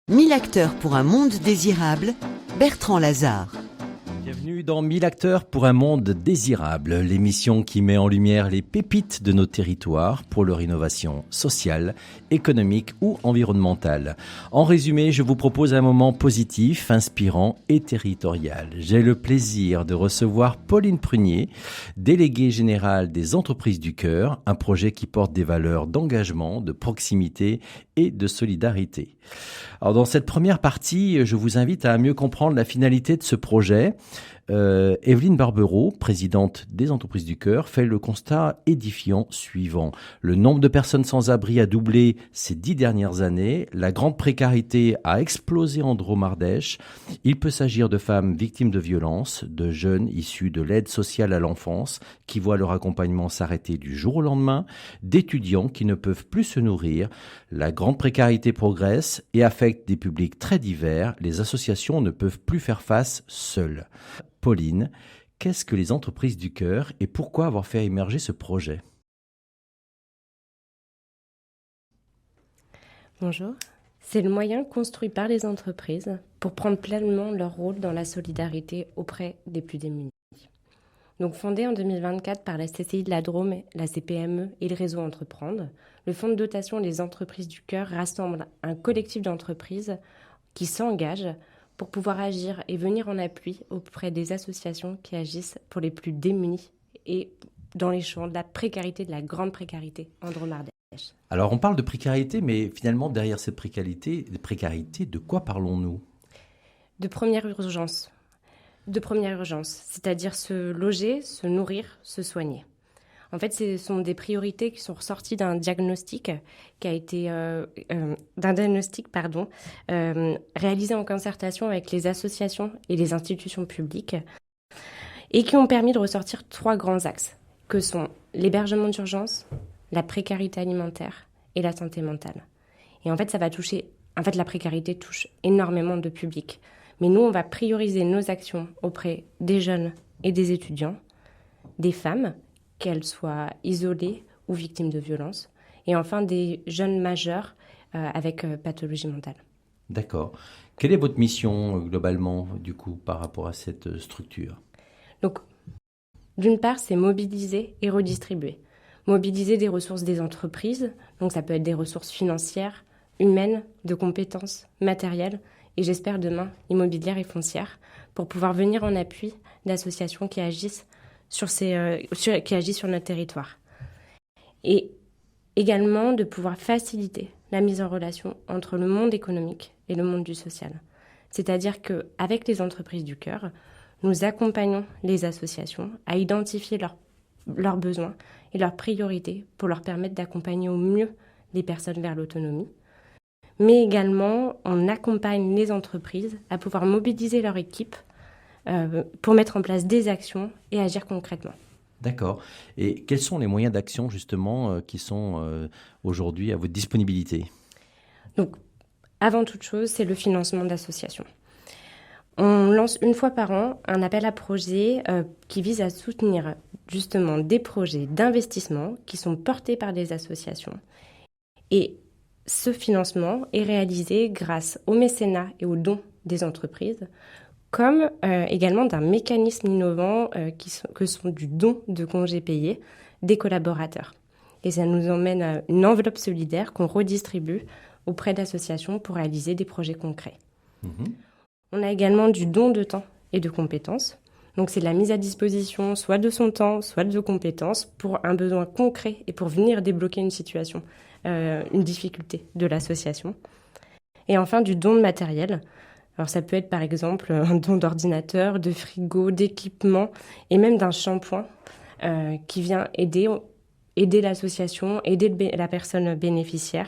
1000 acteurs pour un monde désirable, Bertrand Lazare. Bienvenue dans 1000 acteurs pour un monde désirable, l'émission qui met en lumière les pépites de nos territoires pour leur innovation sociale, économique ou environnementale. En résumé, je vous propose un moment positif, inspirant et territorial. J'ai le plaisir de recevoir Pauline Prunier, déléguée générale des Entreprises du Cœur, un projet qui porte des valeurs d'engagement, de proximité et de solidarité. Alors dans cette première partie, je vous invite à mieux comprendre la finalité de ce projet. Evelyne Barbereau, présidente des Entreprises du Cœur, fait le constat édifiant suivant. Le nombre de personnes sans abri a doublé ces 10 dernières années. La grande précarité a explosé en Drôme-Ardèche. Il peut s'agir de femmes victimes de violences, de jeunes issus de l'aide sociale à l'enfance qui voient leur accompagnement s'arrêter du jour au lendemain, d'étudiants qui ne peuvent plus se nourrir. La grande précarité progresse et affecte des publics très divers. Les associations ne peuvent plus faire face seules. Pauline, qu'est-ce que les Entreprises du Cœur et pourquoi avoir fait émerger ce projet ? Bonjour. C'est le moyen construit par les entreprises pour prendre pleinement leur rôle dans la solidarité auprès des plus démunis. Donc fondé en 2024 par la CCI de la Drôme, la CPME et le réseau Entreprendre, le Fonds de dotation des Entreprises du Cœur rassemble un collectif d'entreprises qui s'engagent pour pouvoir agir et venir en appui auprès des associations qui agissent pour les plus démunis et dans les champs de la précarité, de la grande précarité en Drôme-Ardèche. Alors on parle de précarité, mais finalement derrière cette précarité, de quoi parlons-nous ? De première urgence, c'est-à-dire se loger, se nourrir, se soigner. En fait, ce sont des priorités qui sont ressorties d'un diagnostic qui a été réalisé en concertation avec les associations et les institutions publiques et qui ont permis de ressortir 3 grands axes que sont l'hébergement d'urgence, la précarité alimentaire et la santé mentale. Et en fait, la précarité touche énormément de publics. Mais nous, on va prioriser nos actions auprès des jeunes et des étudiants, des femmes, qu'elles soient isolées ou victimes de violences, et enfin des jeunes majeurs avec pathologie mentale. D'accord. Quelle est votre mission globalement, du coup, par rapport à cette structure ? Donc, d'une part, c'est mobiliser et redistribuer. Mobiliser des ressources des entreprises, donc ça peut être des ressources financières, humaines, de compétences, matérielles, et j'espère demain immobilières et foncières, pour pouvoir venir en appui d'associations qui agissent sur notre territoire. Et également de pouvoir faciliter la mise en relation entre le monde économique et le monde du social. C'est-à-dire qu'avec les Entreprises du Cœur, nous accompagnons les associations à identifier leurs besoins et leurs priorités pour leur permettre d'accompagner au mieux les personnes vers l'autonomie. Mais également, on accompagne les entreprises à pouvoir mobiliser leur équipe pour mettre en place des actions et agir concrètement. D'accord. Et quels sont les moyens d'action justement qui sont aujourd'hui à votre disponibilité ? Donc, avant toute chose, c'est le financement d'associations. On lance une fois par an un appel à projets qui vise à soutenir justement des projets d'investissement qui sont portés par des associations. Et ce financement est réalisé grâce au mécénat et aux dons des entreprises, comme également d'un mécanisme innovant que sont du don de congés payés des collaborateurs. Et ça nous emmène à une enveloppe solidaire qu'on redistribue auprès d'associations pour réaliser des projets concrets. On a également du don de temps et de compétences. Donc c'est de la mise à disposition soit de son temps, soit de compétences pour un besoin concret et pour venir débloquer une situation, une difficulté de l'association. Et enfin du don de matériel. Alors ça peut être par exemple un don d'ordinateur, de frigo, d'équipement et même d'un shampoing qui vient aider l'association, aider la personne bénéficiaire.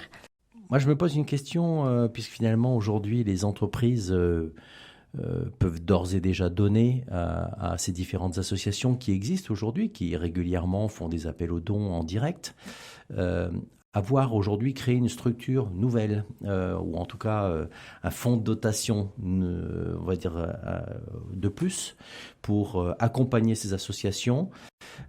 Moi, je me pose une question, puisque finalement aujourd'hui les entreprises peuvent d'ores et déjà donner à ces différentes associations qui existent aujourd'hui, qui régulièrement font des appels aux dons en direct. Avoir aujourd'hui créé une structure nouvelle, ou en tout cas un fonds de dotation, on va dire, de plus, pour accompagner ces associations.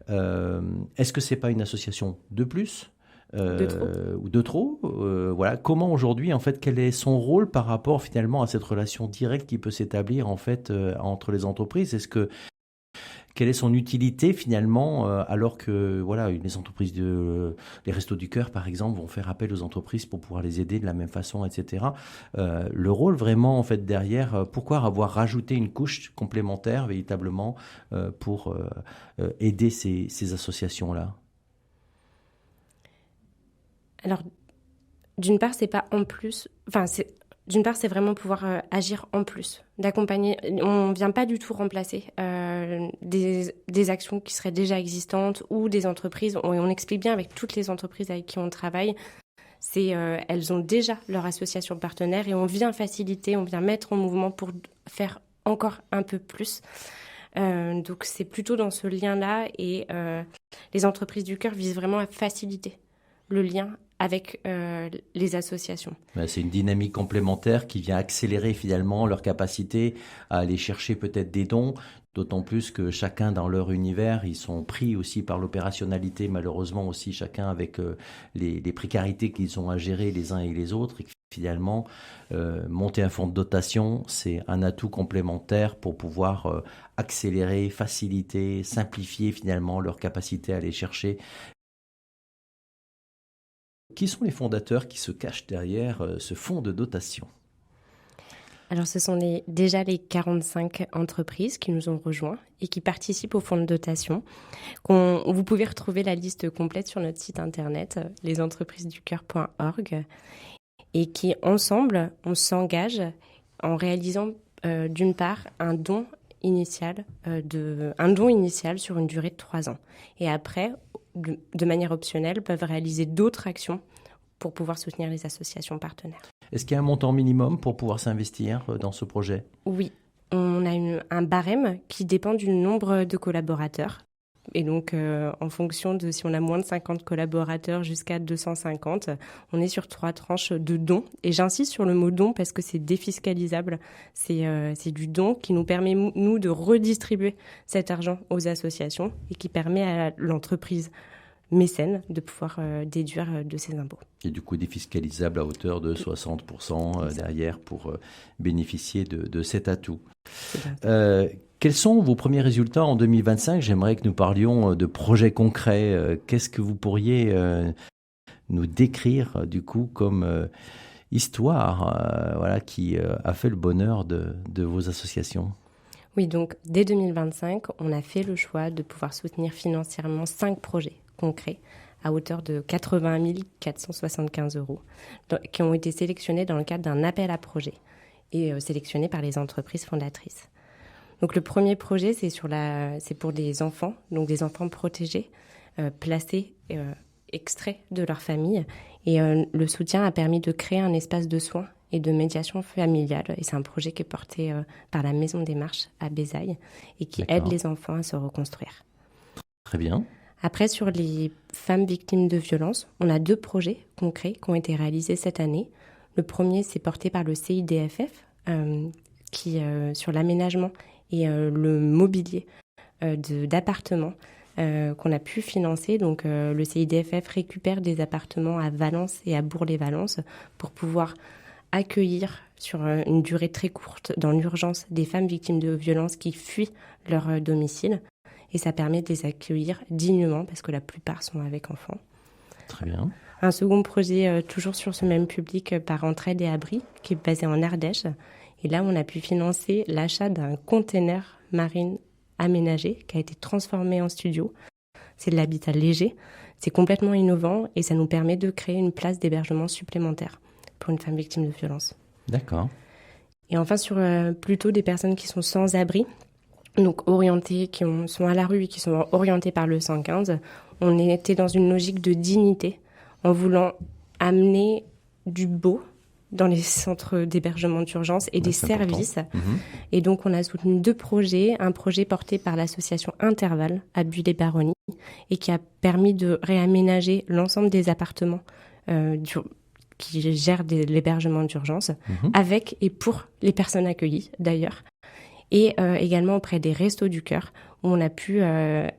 Est-ce que ce n'est pas une association de plus ? De ou de trop. Voilà. Comment aujourd'hui, en fait, quel est son rôle par rapport finalement à cette relation directe qui peut s'établir en fait entre les entreprises? Quelle est son utilité finalement, alors que voilà, les entreprises les Restos du Cœur par exemple vont faire appel aux entreprises pour pouvoir les aider de la même façon, etc. Le rôle vraiment en fait derrière, pourquoi avoir rajouté une couche complémentaire véritablement pour aider ces associations-là? Alors, d'une part, c'est pas en plus. Enfin, d'une part, c'est vraiment pouvoir agir en plus, d'accompagner. On ne vient pas du tout remplacer des actions qui seraient déjà existantes ou des entreprises. On explique bien avec toutes les entreprises avec qui on travaille. Elles ont déjà leur association partenaire et on vient faciliter, on vient mettre en mouvement pour faire encore un peu plus. Donc, c'est plutôt dans ce lien-là et les entreprises du cœur visent vraiment à faciliter le lien avec les associations. C'est une dynamique complémentaire qui vient accélérer finalement leur capacité à aller chercher peut-être des dons, d'autant plus que chacun dans leur univers, ils sont pris aussi par l'opérationnalité, malheureusement aussi chacun avec les précarités qu'ils ont à gérer les uns et les autres, et que finalement, monter un fonds de dotation, c'est un atout complémentaire pour pouvoir accélérer, faciliter, simplifier finalement leur capacité à aller chercher. Qui sont les fondateurs qui se cachent derrière ce fonds de dotation? Alors, ce sont déjà les 45 entreprises qui nous ont rejoints et qui participent au fonds de dotation. Vous pouvez retrouver la liste complète sur notre site internet, lesentreprisedducoeur.org, et qui, ensemble, on s'engage en réalisant, d'une part, un don initial sur une durée de 3 ans. Et après, de manière optionnelle, peuvent réaliser d'autres actions pour pouvoir soutenir les associations partenaires. Est-ce qu'il y a un montant minimum pour pouvoir s'investir dans ce projet? Oui, on a un barème qui dépend du nombre de collaborateurs. Et donc, en fonction de si on a moins de 50 collaborateurs jusqu'à 250, on est sur 3 tranches de dons. Et j'insiste sur le mot don parce que c'est défiscalisable. C'est du don qui nous permet, nous, de redistribuer cet argent aux associations et qui permet à l'entreprise mécène de pouvoir déduire de ses impôts. Et du coup défiscalisable à hauteur de 60% derrière pour bénéficier de cet atout. Quels sont vos premiers résultats en 2025? J'aimerais que nous parlions de projets concrets. Qu'est-ce que vous pourriez nous décrire du coup comme histoire qui a fait le bonheur de vos associations? Oui, donc dès 2025, on a fait le choix de pouvoir soutenir financièrement 5 projets concrets à hauteur de 80 475 € qui ont été sélectionnés dans le cadre d'un appel à projet et sélectionnés par les entreprises fondatrices. Donc le premier projet, c'est pour des enfants, donc des enfants protégés, placés, extraits de leur famille. Et le soutien a permis de créer un espace de soins et de médiation familiale. Et c'est un projet qui est porté par la Maison des Marches à Bézaille et qui aide les enfants à se reconstruire. Très bien. Après, sur les femmes victimes de violences, on a 2 projets concrets qui ont été réalisés cette année. Le premier, c'est porté par le CIDFF, qui sur l'aménagement et le mobilier d'appartements qu'on a pu financer. Donc, le CIDFF récupère des appartements à Valence et à Bourg-les-Valences pour pouvoir accueillir sur une durée très courte dans l'urgence des femmes victimes de violences qui fuient leur domicile. Et ça permet de les accueillir dignement parce que la plupart sont avec enfants. Très bien. Un second projet, toujours sur ce même public, par Entraide et Abri, qui est basé en Ardèche. Et là, on a pu financer l'achat d'un container marine aménagé qui a été transformé en studio. C'est de l'habitat léger, c'est complètement innovant et ça nous permet de créer une place d'hébergement supplémentaire pour une femme victime de violence. D'accord. Et enfin, sur plutôt des personnes qui sont sans abri, donc orientées, sont à la rue et qui sont orientées par le 115, on était dans une logique de dignité en voulant amener du beau dans les centres d'hébergement d'urgence et des services. Et donc, on a soutenu 2 projets. Un projet porté par l'association Intervalle à Buis-les-Baronnies et qui a permis de réaménager l'ensemble des appartements qui gèrent l'hébergement d'urgence avec et pour les personnes accueillies, d'ailleurs. Et également auprès des Restos du Cœur, où on a pu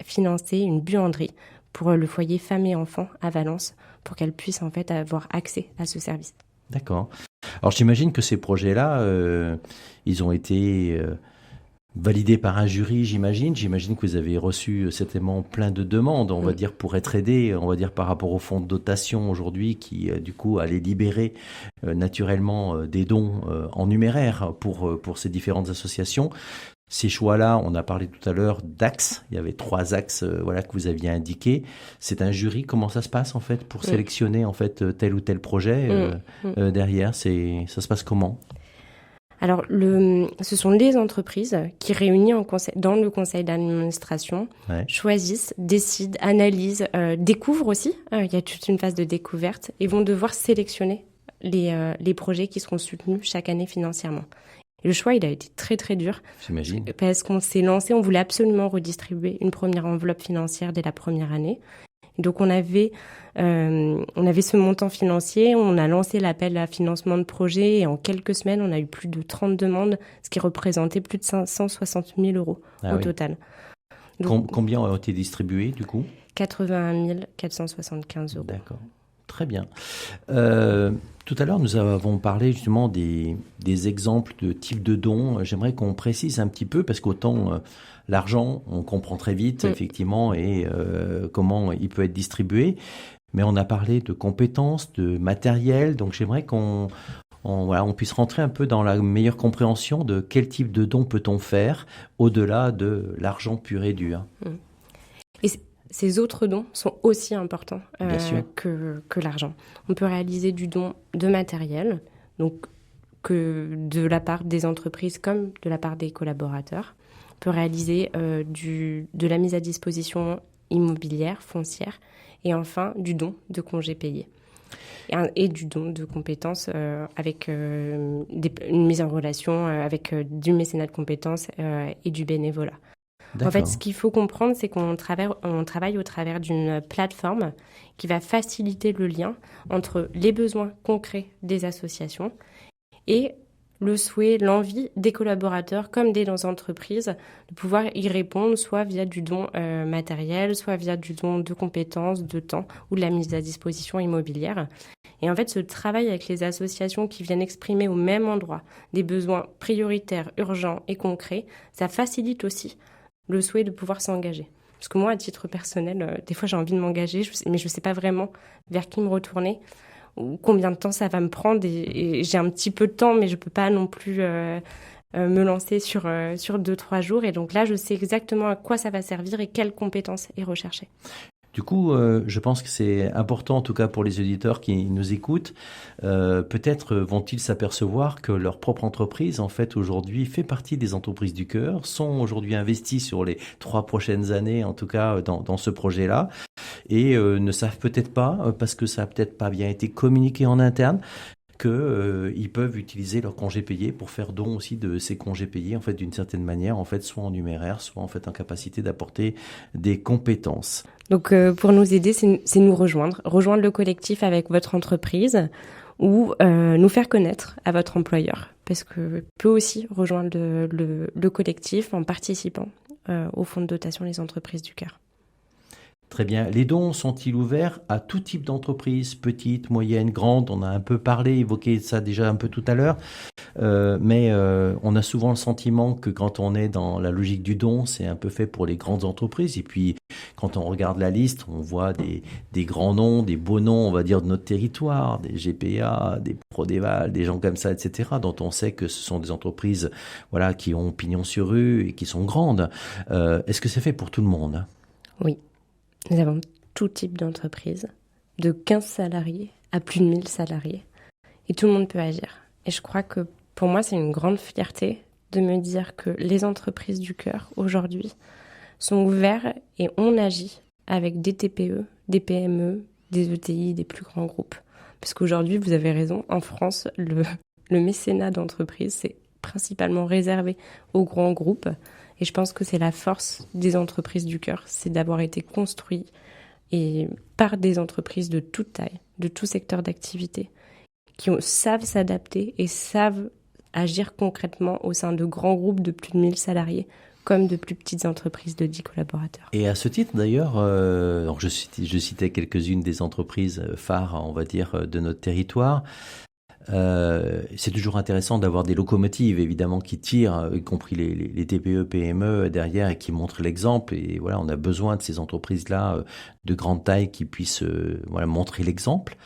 financer une buanderie pour le foyer femmes et enfants à Valence pour qu'elles puissent en fait avoir accès à ce service. D'accord. Alors j'imagine que ces projets-là, ils ont été validés par un jury, j'imagine. J'imagine que vous avez reçu certainement plein de demandes, on va dire, pour être aidé, on va dire par rapport au fonds de dotation aujourd'hui qui, du coup, allait libérer naturellement des dons en numéraire pour ces différentes associations. Ces choix-là, on a parlé tout à l'heure d'axes. Il y avait 3 axes, voilà, que vous aviez indiqués. C'est un jury. Comment ça se passe en fait pour sélectionner en fait tel ou tel projet derrière? Ça se passe comment? Alors, ce sont les entreprises qui, réunies dans le conseil d'administration, choisissent, décident, analysent, découvrent aussi. Il y a toute une phase de découverte et vont devoir sélectionner les projets qui seront soutenus chaque année financièrement. Et le choix, il a été très très dur. J'imagine. Parce qu'on s'est lancé, on voulait absolument redistribuer une première enveloppe financière dès la première année. Et donc on avait ce montant financier, on a lancé l'appel à financement de projet et en quelques semaines, on a eu plus de 30 demandes, ce qui représentait plus de 560 000 euros au total. Donc, combien ont été distribués du coup? 81 475 euros. D'accord. Très bien. Tout à l'heure, nous avons parlé justement des exemples de types de dons. J'aimerais qu'on précise un petit peu, parce qu'autant l'argent, on comprend très vite, effectivement, et comment il peut être distribué. Mais on a parlé de compétences, de matériel. Donc j'aimerais qu'on puisse rentrer un peu dans la meilleure compréhension de quel type de dons peut-on faire au-delà de l'argent pur et dur. Et ces autres dons sont aussi importants que l'argent. On peut réaliser du don de matériel, donc que de la part des entreprises comme de la part des collaborateurs. On peut réaliser de la mise à disposition immobilière, foncière, et enfin du don de congés payés. Et du don de compétences avec une mise en relation avec du mécénat de compétences et du bénévolat. D'accord. En fait, ce qu'il faut comprendre, c'est qu'on travaille au travers d'une plateforme qui va faciliter le lien entre les besoins concrets des associations et le souhait, l'envie des collaborateurs comme des entreprises de pouvoir y répondre, soit via du don matériel, soit via du don de compétences, de temps ou de la mise à disposition immobilière. Et en fait, ce travail avec les associations qui viennent exprimer au même endroit des besoins prioritaires, urgents et concrets, ça facilite aussi le souhait de pouvoir s'engager. Parce que moi, à titre personnel, des fois j'ai envie de m'engager, mais je ne sais pas vraiment vers qui me retourner ou combien de temps ça va me prendre. Et j'ai un petit peu de temps, mais je ne peux pas non plus me lancer sur 2-3 jours. Et donc là, je sais exactement à quoi ça va servir et quelles compétences est recherchée. Du coup, je pense que c'est important, en tout cas pour les auditeurs qui nous écoutent. Peut-être vont-ils s'apercevoir que leur propre entreprise, en fait, aujourd'hui, fait partie des entreprises du cœur, sont aujourd'hui investis sur les 3 prochaines années, en tout cas, dans ce projet-là, et ne savent peut-être pas, parce que ça n'a peut-être pas bien été communiqué en interne, qu'ils peuvent utiliser leurs congés payés pour faire don aussi de ces congés payés, en fait, d'une certaine manière, en fait, soit en numéraire, soit en fait en capacité d'apporter des compétences. Donc, pour nous aider, c'est nous rejoindre le collectif avec votre entreprise ou nous faire connaître à votre employeur, parce que peut aussi rejoindre le collectif en participant au fonds de dotation des entreprises du cœur. Très bien. Les dons sont-ils ouverts à tout type d'entreprise, petites, moyennes, grandes? On a un peu parlé, évoqué ça déjà un peu tout à l'heure, mais on a souvent le sentiment que quand on est dans la logique du don, c'est un peu fait pour les grandes entreprises. Et puis, quand on regarde la liste, on voit des grands noms, des beaux noms, on va dire, de notre territoire, des GPA, des Prodéval, des gens comme ça, etc., dont on sait que ce sont des entreprises, voilà, qui ont pignon sur rue et qui sont grandes. Est-ce que c'est fait pour tout le monde? Oui. Nous avons tout type d'entreprise, de 15 salariés à plus de 1000 salariés. Et tout le monde peut agir. Et je crois que pour moi, c'est une grande fierté de me dire que les entreprises du cœur, aujourd'hui, sont ouvertes et on agit avec des TPE, des PME, des ETI, des plus grands groupes. Parce qu'aujourd'hui, vous avez raison, en France, le mécénat d'entreprise, c'est principalement réservé aux grands groupes. Et je pense que c'est la force des entreprises du cœur, c'est d'avoir été construit et par des entreprises de toute taille, de tout secteur d'activité, qui savent s'adapter et savent agir concrètement au sein de grands groupes de plus de 1000 salariés, comme de plus petites entreprises de 10 collaborateurs. Et à ce titre, d'ailleurs, donc je citais quelques-unes des entreprises phares, on va dire, de notre territoire. C'est toujours intéressant d'avoir des locomotives, évidemment, qui tirent, y compris les TPE, PME derrière et qui montrent l'exemple. Et voilà, on a besoin de ces entreprises-là de grande taille qui puissent montrer l'exemple.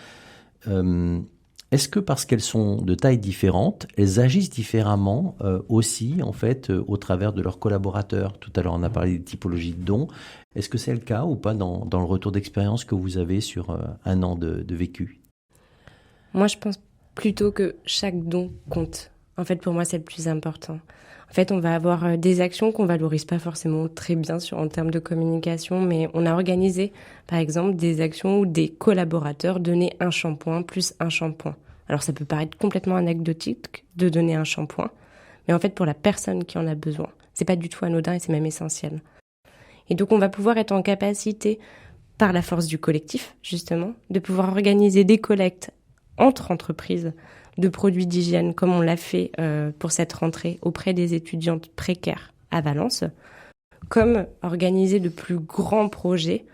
Est-ce que parce qu'elles sont de tailles différentes, elles agissent différemment aussi, en fait, au travers de leurs collaborateurs? Tout à l'heure, on a parlé des typologies de dons. Est-ce que c'est le cas ou pas dans le retour d'expérience que vous avez sur un an de vécu? Moi, je pense plutôt que chaque don compte. En fait, pour moi, c'est le plus important. En fait, on va avoir des actions qu'on valorise pas forcément très bien en termes de communication, mais on a organisé, par exemple, des actions où des collaborateurs donnaient un shampoing plus un shampoing. Alors, ça peut paraître complètement anecdotique de donner un shampoing, mais en fait, pour la personne qui en a besoin, c'est pas du tout anodin et c'est même essentiel. Et donc, on va pouvoir être en capacité, par la force du collectif, justement, de pouvoir organiser des collectes entre entreprises de produits d'hygiène, comme on l'a fait pour cette rentrée auprès des étudiantes précaires à Valence, comme organiser de plus grands projets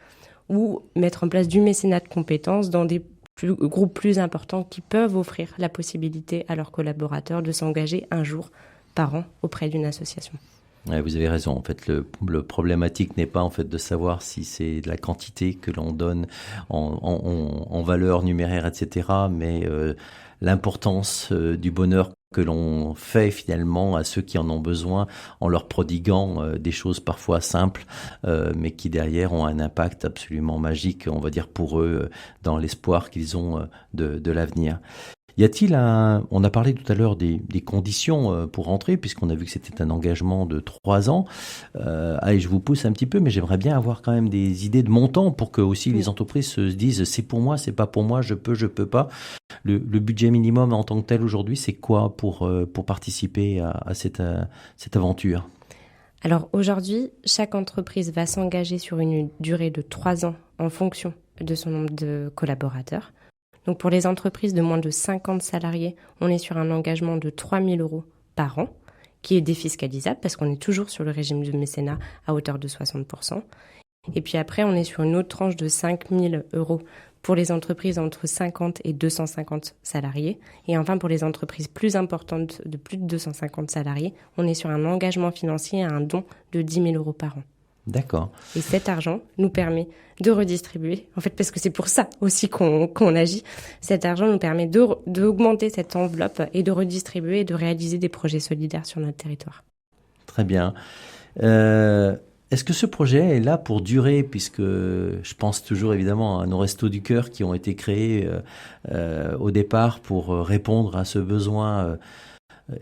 ou mettre en place du mécénat de compétences dans des groupes plus importants qui peuvent offrir la possibilité à leurs collaborateurs de s'engager un jour par an auprès d'une association. Ouais, vous avez raison. En fait, le problématique n'est pas en fait de savoir si c'est de la quantité que l'on donne en valeur numéraire, etc., mais l'importance du bonheur que l'on fait finalement à ceux qui en ont besoin en leur prodiguant des choses parfois simples, mais qui derrière ont un impact absolument magique, on va dire pour eux, dans l'espoir qu'ils ont de l'avenir. Y a-t-il on a parlé tout à l'heure des conditions pour rentrer, puisqu'on a vu que c'était un engagement de 3 ans. Allez, je vous pousse un petit peu, mais j'aimerais bien avoir quand même des idées de montant pour que aussi les entreprises se disent c'est pour moi, c'est pas pour moi, je peux pas. Le budget minimum en tant que tel aujourd'hui, c'est quoi pour participer à cette aventure? Alors aujourd'hui, chaque entreprise va s'engager sur une durée de 3 ans en fonction de son nombre de collaborateurs. Donc pour les entreprises de moins de 50 salariés, on est sur un engagement de 3 000 € par an, qui est défiscalisable parce qu'on est toujours sur le régime de mécénat à hauteur de 60%. Et puis après, on est sur une autre tranche de 5 000 € pour les entreprises entre 50 et 250 salariés. Et enfin, pour les entreprises plus importantes de plus de 250 salariés, on est sur un engagement financier à un don de 10 000 € par an. D'accord. Et cet argent nous permet de redistribuer, en fait, parce que c'est pour ça aussi qu'on agit. Cet argent nous permet d'augmenter cette enveloppe et de redistribuer et de réaliser des projets solidaires sur notre territoire. Très bien. Est-ce que ce projet est là pour durer, puisque je pense toujours évidemment à nos Restos du Cœur qui ont été créés au départ pour répondre à ce besoin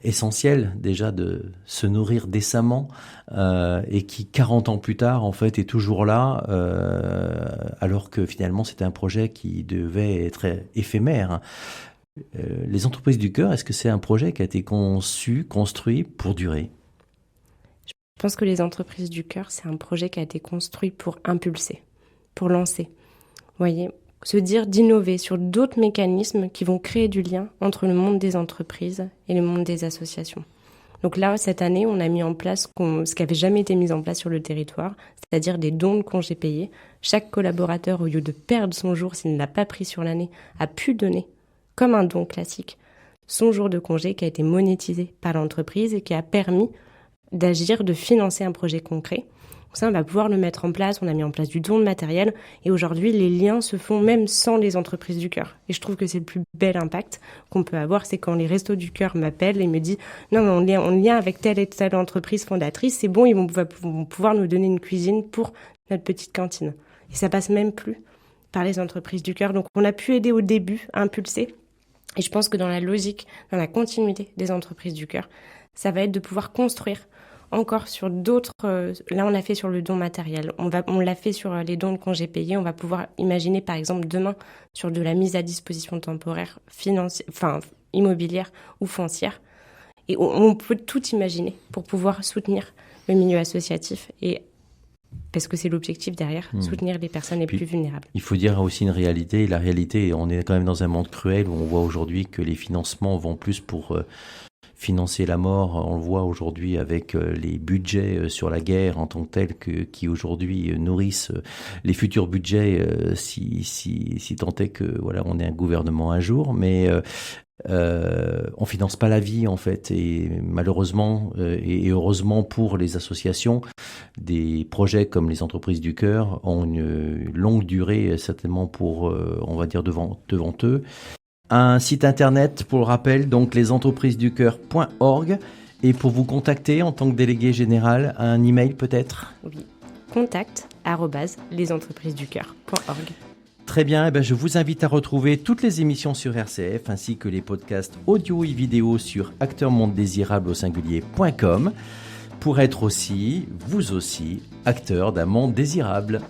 essentiel déjà de se nourrir décemment et qui 40 ans plus tard en fait est toujours là alors que finalement c'était un projet qui devait être éphémère. Les entreprises du cœur, est-ce que c'est un projet qui a été construit pour durer? Je pense que les entreprises du cœur, c'est un projet qui a été construit pour impulser, pour lancer. Vous voyez, se dire d'innover sur d'autres mécanismes qui vont créer du lien entre le monde des entreprises et le monde des associations. Donc là, cette année, on a mis en place ce qui n'avait jamais été mis en place sur le territoire, c'est-à-dire des dons de congés payés. Chaque collaborateur, au lieu de perdre son jour s'il ne l'a pas pris sur l'année, a pu donner, comme un don classique, son jour de congé qui a été monétisé par l'entreprise et qui a permis d'agir, de financer un projet concret. Ça, on va pouvoir le mettre en place. On a mis en place du don de matériel. Et aujourd'hui, les liens se font même sans les entreprises du cœur. Et je trouve que c'est le plus bel impact qu'on peut avoir. C'est quand les Restos du Cœur m'appellent et me disent « Non, mais on lien avec telle et telle entreprise fondatrice. C'est bon, ils vont pouvoir nous donner une cuisine pour notre petite cantine. » Et ça passe même plus par les entreprises du cœur. Donc, on a pu aider au début à impulser. Et je pense que dans la logique, dans la continuité des entreprises du cœur, ça va être de pouvoir construire encore sur d'autres. Là, on l'a fait sur le don matériel. On l'a fait sur les dons de congés payés. On va pouvoir imaginer, par exemple, demain, sur de la mise à disposition temporaire, immobilière ou foncière. Et on peut tout imaginer pour pouvoir soutenir le milieu associatif et parce que c'est l'objectif derrière, soutenir les personnes les plus vulnérables. Il faut dire aussi une réalité. La réalité, on est quand même dans un monde cruel où on voit aujourd'hui que les financements vont plus pour financer la mort. On le voit aujourd'hui avec les budgets sur la guerre en tant que tels qui aujourd'hui nourrissent les futurs budgets si tant est que voilà on ait un gouvernement un jour. Mais on finance pas la vie en fait, et malheureusement et heureusement pour les associations, des projets comme les entreprises du cœur ont une longue durée certainement pour on va dire devant eux. Un site internet pour le rappel, donc lesentreprisedducoeur.org, et pour vous contacter en tant que délégué général, un email peut-être? Oui, contact@lesentreprisedducoeur.org. Très bien, je vous invite à retrouver toutes les émissions sur RCF ainsi que les podcasts audio et vidéo sur acteurmondedésirable au singulier.com pour être aussi, vous aussi, acteur d'un monde désirable.